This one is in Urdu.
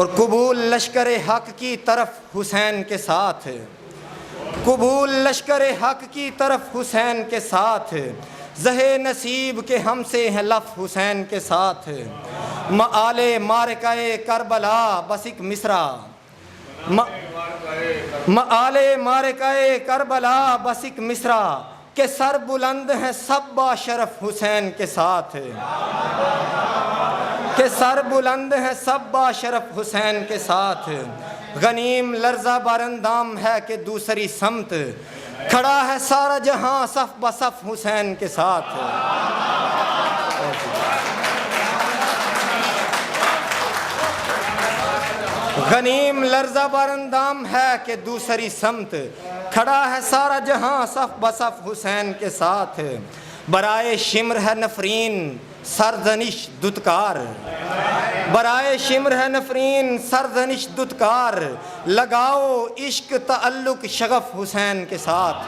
اور قبول لشکر حق کی طرف حسین کے ساتھ، قبول لشکر حق کی طرف حسین کے ساتھ، زہے نصیب کے ہم سے ہیں لف حسین کے ساتھ، مآل مارکہ کربلا بس ایک مصرع، مآل مارکہ کربلا بس ایک مصرع، کہ سر بلند ہیں سب با شرف حسین کے ساتھ، کہ سر بلند ہیں سب با شرف حسین کے ساتھ، غنیم لرزہ بارندام ہے کہ دوسری سمت، کھڑا ہے سارا جہاں صف بصف حسین کے ساتھ۔ غنیم لرزہ بارندام ہے کہ دوسری سمت، کھڑا ہے سارا جہاں صف بصف حسین کے ساتھ، برائے شمر ہے نفرین سرزنش دتکار، برائے شمر ہے نفرین سرزنش دتکار، لگاؤ عشق تعلق شغف حسین کے ساتھ۔